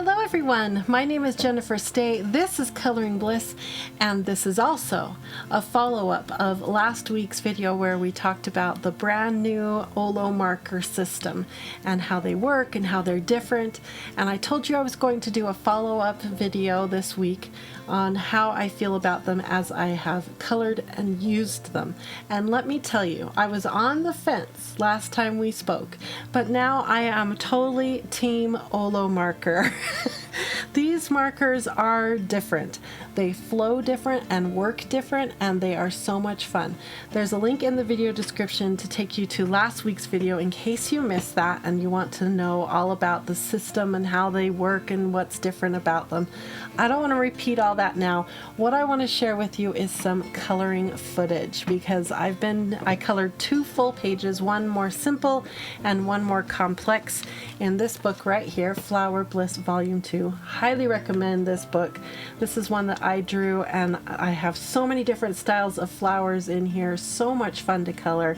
Hello everyone, my name is Jennifer Stay, this is Coloring Bliss, and this is also a follow-up of last week's video where we talked about the brand new OLO marker system and how they work and how they're different. And I told you I was going to do a follow-up video this week on how I feel about them as I have colored and used them. And let me tell you, I was on the fence last time we spoke, but now I am totally team OLO marker. These markers are different. They flow different and work different, and they are so much fun. There's a link in the video description to take you to last week's video in case you missed that and you want to know all about the system and how they work and what's different about them. I don't want to repeat all that now. What I want to share with you is some coloring footage because I colored 2 full pages, one more simple and one more complex in this book right here, Flower Bliss Volume 2. Highly recommend this book. This is one that I drew, and I have so many different styles of flowers in here. So much fun to color.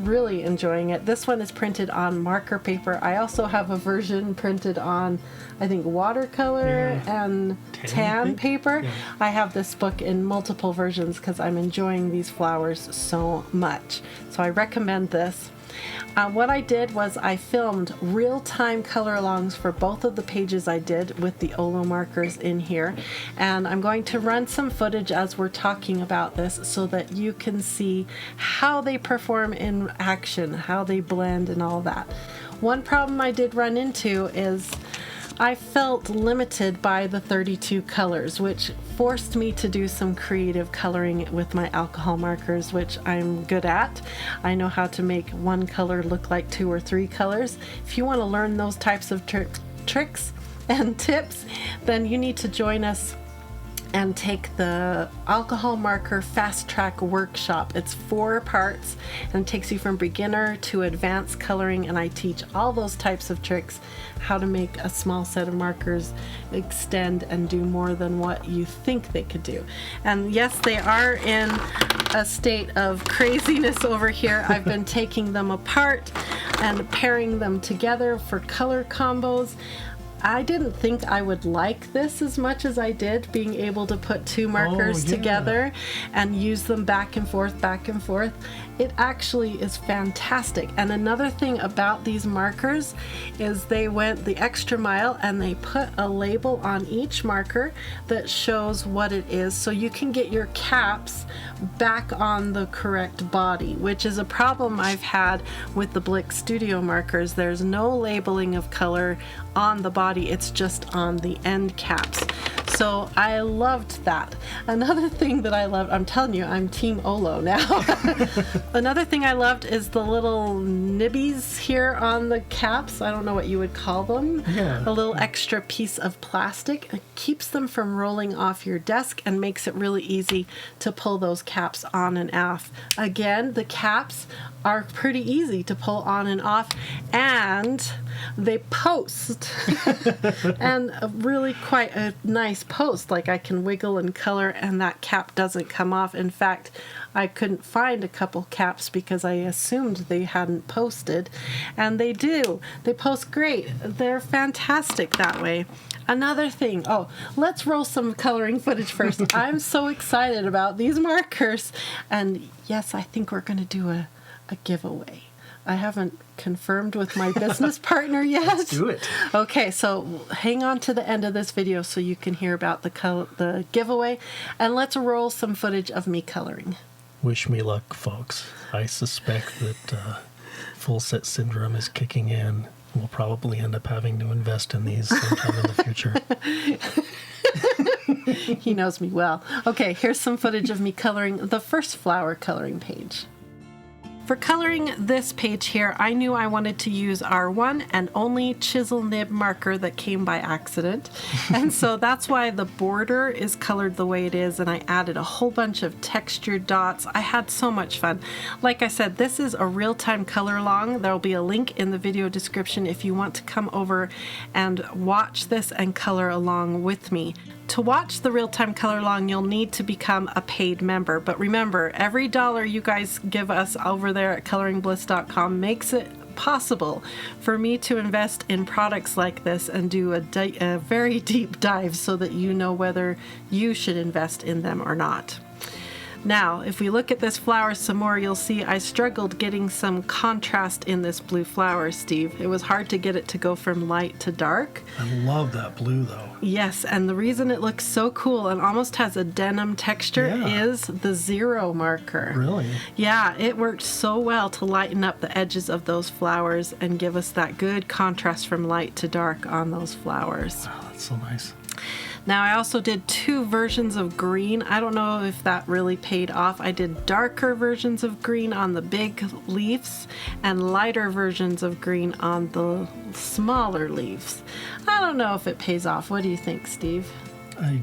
Really enjoying it. This one is printed on marker paper. I also have a version printed on, I think, watercolor and tan paper. Yeah. I have this book in multiple versions because I'm enjoying these flowers so much. So I recommend this. What I did was I filmed real-time color alongs for both of the pages I did with the OLO markers in here, and I'm going to run some footage as we're talking about this so that you can see how they perform in action, how they blend and all that. One problem I did run into is I felt limited by the 32 colors, which forced me to do some creative coloring with my alcohol markers, which I'm good at. I know how to make one color look like 2 or 3 colors. If you want to learn those types of tricks and tips, then you need to join us and take the alcohol marker fast track workshop. It's 4 parts and takes you from beginner to advanced coloring, and I teach all those types of tricks, how to make a small set of markers extend and do more than what you think they could do. And yes, they are in a state of craziness over here. I've been taking them apart and pairing them together for color combos. I didn't think I would like this as much as I did, being able to put 2 markers together and use them back and forth, back and forth. It actually is fantastic. And another thing about these markers is they went the extra mile and they put a label on each marker that shows what it is, so you can get your caps back on the correct body, which is a problem I've had with the Bliss Studio markers. There's no labeling of color on the body, it's just on the end caps. So I loved that. Another thing that I loved, I'm telling you, I'm Team OLO now. Another thing I loved is the little nibbies here on the caps. I don't know what you would call them. Yeah. A little extra piece of plastic. It keeps them from rolling off your desk and makes it really easy to pull those caps on and off. Again, the caps are pretty easy to pull on and off, and they post. And really quite a nice post. Like, I can wiggle and color and that cap doesn't come off. In fact, I couldn't find a couple caps because I assumed they hadn't posted, and they do. They post great. They're fantastic that way. Another thing, let's roll some coloring footage first. I'm so excited about these markers, and yes, I think we're going to do a giveaway. I haven't confirmed with my business partner yet. Let's do it. Okay, so hang on to the end of this video so you can hear about the giveaway, and let's roll some footage of me coloring. Wish me luck, folks. I suspect that full set syndrome is kicking in. We'll probably end up having to invest in these sometime in the future. He knows me well. Okay, here's some footage of me coloring the first flower coloring page. For coloring this page here, I knew I wanted to use our one and only chisel nib marker that came by accident. And so that's why the border is colored the way it is, and I added a whole bunch of textured dots. I had so much fun. Like I said, this is a real-time color along. There'll be a link in the video description if you want to come over and watch this and color along with me. To watch the real-time color along, you'll need to become a paid member. But remember, every $1 you guys give us over there at coloringbliss.com makes it possible for me to invest in products like this and do a very deep dive so that you know whether you should invest in them or not. Now, if we look at this flower some more, you'll see I struggled getting some contrast in this blue flower, Steve. It was hard to get it to go from light to dark. I love that blue, though. Yes, and the reason it looks so cool and almost has a denim texture is the zero marker. Really? Yeah, it worked so well to lighten up the edges of those flowers and give us that good contrast from light to dark on those flowers. Oh, that's so nice. Now, I also did 2 versions of green. I don't know if that really paid off. I did darker versions of green on the big leaves and lighter versions of green on the smaller leaves. I don't know if it pays off. What do you think, Steve? I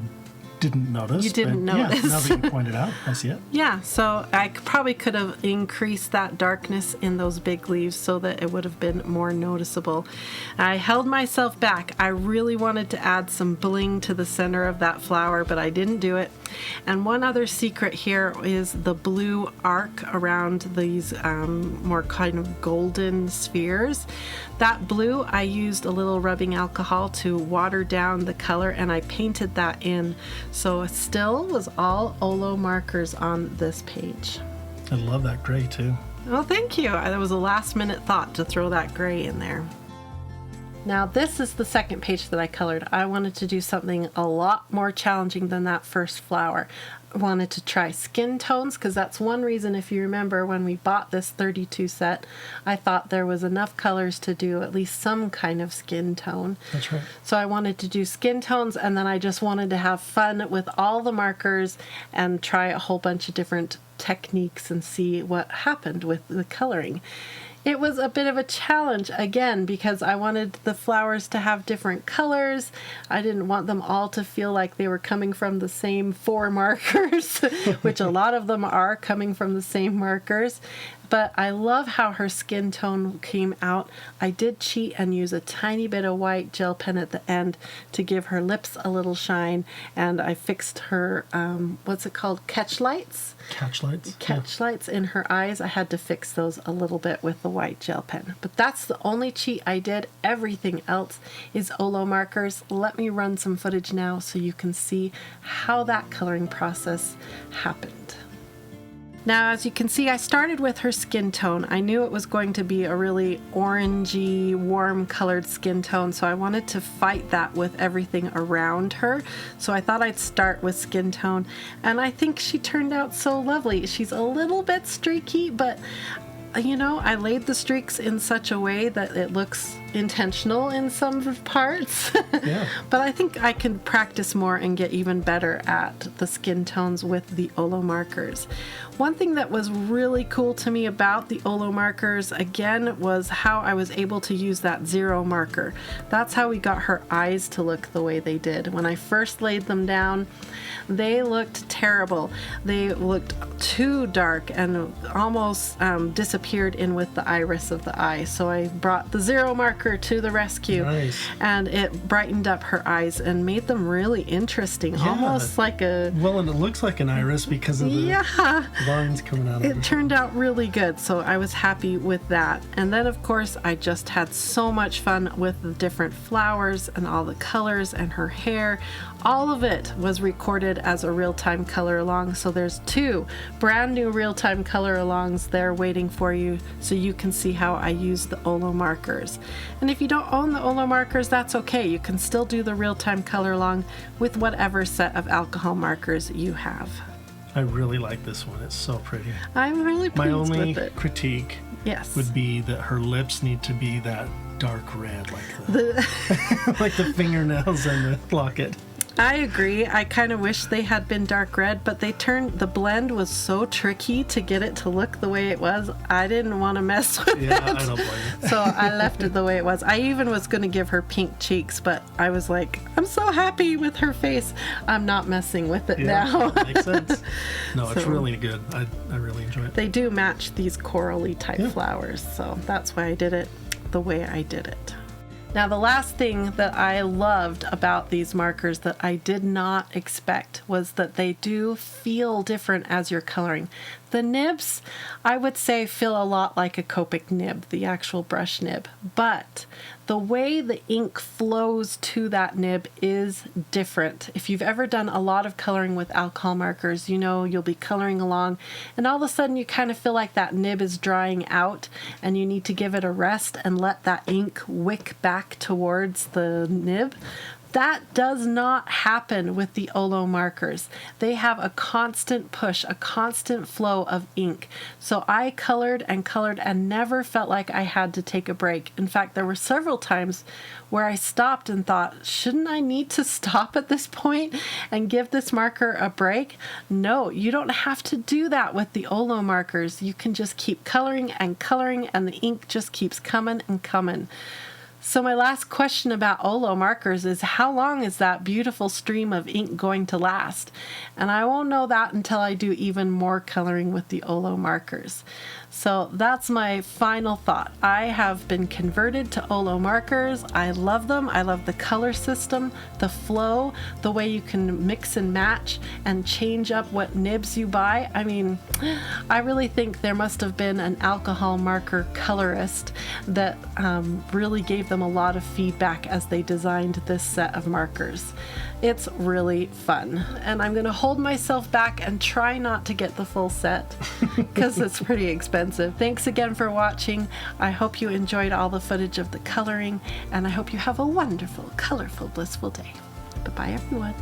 didn't notice. You didn't but notice. Yeah, now that you pointed out, I see it. Yeah, so I probably could have increased that darkness in those big leaves so that it would have been more noticeable. I held myself back. I really wanted to add some bling to the center of that flower, but I didn't do it. And one other secret here is the blue arc around these more kind of golden spheres. That blue, I used a little rubbing alcohol to water down the color, and I painted that in. So it still was all Olo markers on this page. I love that gray, too. Well, thank you. That was a last minute thought to throw that gray in there. Now, this is the second page that I colored. I wanted to do something a lot more challenging than that first flower. I wanted to try skin tones because that's one reason, if you remember, when we bought this 32 set, I thought there was enough colors to do at least some kind of skin tone. That's right. So I wanted to do skin tones, and then I just wanted to have fun with all the markers and try a whole bunch of different techniques and see what happened with the coloring. It was a bit of a challenge, again, because I wanted the flowers to have different colors. I didn't want them all to feel like they were coming from the same 4 markers, which a lot of them are coming from the same markers. But I love how her skin tone came out. I did cheat and use a tiny bit of white gel pen at the end to give her lips a little shine. And I fixed her, what's it called? Catch lights? Catch lights? Catch lights in her eyes. I had to fix those a little bit with the white gel pen. But that's the only cheat I did. Everything else is Olo markers. Let me run some footage now so you can see how that coloring process happened. Now, as you can see, I started with her skin tone. I knew it was going to be a really orangey, warm colored skin tone, so I wanted to fight that with everything around her. So I thought I'd start with skin tone, and I think she turned out so lovely. She's a little bit streaky, but you know, I laid the streaks in such a way that it looks intentional in some parts. Yeah. But I think I can practice more and get even better at the skin tones with the Olo markers. One thing that was really cool to me about the Olo markers, again, was how I was able to use that zero marker. That's how we got her eyes to look the way they did. When I first laid them down, they looked terrible. They looked too dark and almost disappeared in with the iris of the eye. So I brought the zero marker to the rescue. Nice. And it brightened up her eyes and made them really interesting. Yeah. Almost like a... Well, and it looks like an iris because of the lines coming out of it. It turned out really good, so I was happy with that. And then, of course, I just had so much fun with the different flowers and all the colors and her hair. All of it was recorded as a real-time color along, so there's 2 brand new real-time color alongs there waiting for you so you can see how I use the Olo markers. And if you don't own the Olo markers, that's okay. You can still do the real-time color along with whatever set of alcohol markers you have. I really like this one. It's so pretty. I'm really pleased My only with it. critique Yes. would be that her lips need to be that dark red, like the like the fingernails and the locket. I agree. I kind of wish they had been dark red, but the blend was so tricky to get it to look the way it was. I didn't want to mess with it. Yeah, I don't blame you. So I left it the way it was. I even was going to give her pink cheeks, but I was like, I'm so happy with her face. I'm not messing with it now. Makes sense. No, it's So- really good. I really enjoy it. They do match these corally type flowers, so that's why I did it the way I did it. Now, the last thing that I loved about these markers that I did not expect was that they do feel different as you're coloring. The nibs, I would say, feel a lot like a Copic nib, the actual brush nib, but the way the ink flows to that nib is different. If you've ever done a lot of coloring with alcohol markers, you know you'll be coloring along and all of a sudden you kind of feel like that nib is drying out and you need to give it a rest and let that ink wick back towards the nib. That does not happen with the Olo markers. They have a constant push, a constant flow of ink. So I colored and never felt like I had to take a break. In fact, there were several times where I stopped and thought, shouldn't I need to stop at this point and give this marker a break? No, you don't have to do that with the Olo markers. You can just keep coloring and the ink just keeps coming and coming. So my last question about Olo markers is, how long is that beautiful stream of ink going to last? And I won't know that until I do even more coloring with the Olo markers. So that's my final thought. I have been converted to Olo markers. I love them. I love the color system, the flow, the way you can mix and match and change up what nibs you buy. I mean, I really think there must have been an alcohol marker colorist that really gave them a lot of feedback as they designed this set of markers. It's really fun, and I'm going to hold myself back and try not to get the full set because it's pretty expensive. Thanks again for watching. I hope you enjoyed all the footage of the coloring, and I hope you have a wonderful, colorful, blissful day. Bye-bye, everyone.